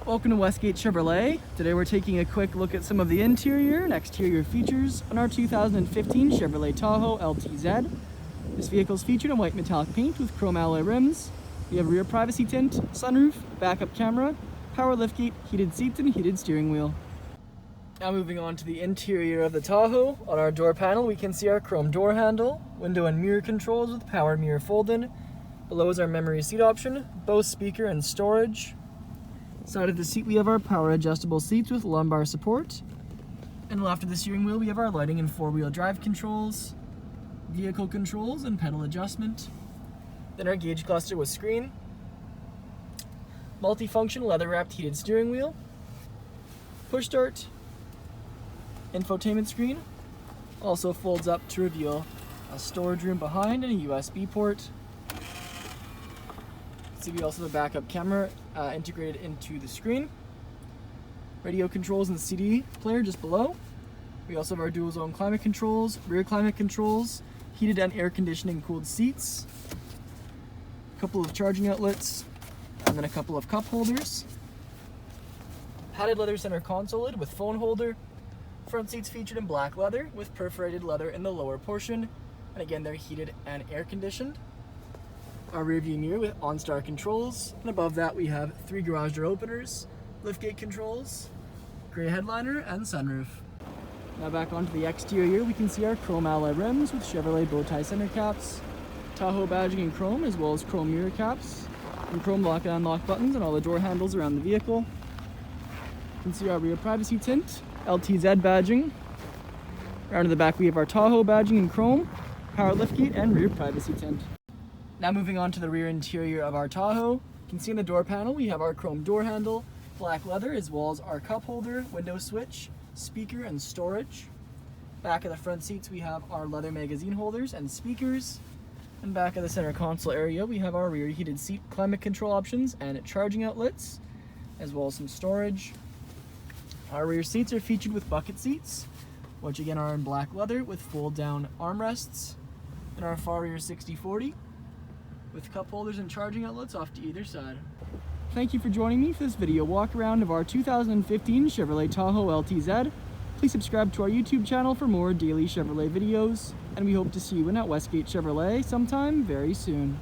Welcome to Westgate Chevrolet. Today we're taking a quick look at some of the interior and exterior features on our 2015 Chevrolet Tahoe LTZ. This vehicle is featured in white metallic paint with chrome alloy rims. We have rear privacy tint, sunroof, backup camera, power liftgate, heated seats, and heated steering wheel. Now moving on to the interior of the Tahoe. On our door panel we can see our chrome door handle, window and mirror controls with power mirror fold-in. Below is our memory seat option, Bose speaker and storage. Side of the seat we have our power adjustable seats with lumbar support. And left of the steering wheel we have our lighting and four-wheel drive controls, vehicle controls and pedal adjustment. Then our gauge cluster with screen, multifunction leather wrapped heated steering wheel, push start, infotainment screen, also folds up to reveal a storage room behind and a USB port. See, we also have a backup camera integrated into the screen. Radio controls and CD player just below. We also have our dual zone climate controls, rear climate controls, heated and air conditioning cooled seats, a couple of charging outlets, and then a couple of cup holders. Padded leather center console lid with phone holder. Front seats featured in black leather with perforated leather in the lower portion. And again, they're heated and air conditioned. Our rear view mirror with OnStar controls, and above that we have 3 garage door openers, liftgate controls, gray headliner, and sunroof. Now back onto the exterior, we can see our chrome alloy rims with Chevrolet bow tie center caps, Tahoe badging in chrome, as well as chrome mirror caps, and chrome lock and unlock buttons on all the door handles around the vehicle. You can see our rear privacy tint, LTZ badging. Around to the back we have our Tahoe badging in chrome, power liftgate, and rear privacy tint. Now moving on to the rear interior of our Tahoe, you can see in the door panel we have our chrome door handle, black leather, as well as our cup holder, window switch, speaker, and storage. Back of the front seats we have our leather magazine holders and speakers. And back of the center console area we have our rear heated seat climate control options and charging outlets, as well as some storage. Our rear seats are featured with bucket seats, which again are in black leather with fold down armrests. And our far rear 60/40 with cup holders and charging outlets off to either side. Thank you for joining me for this video walk around of our 2015 Chevrolet Tahoe LTZ. Please subscribe to our YouTube channel for more daily Chevrolet videos, and we hope to see you in at Westgate Chevrolet sometime very soon.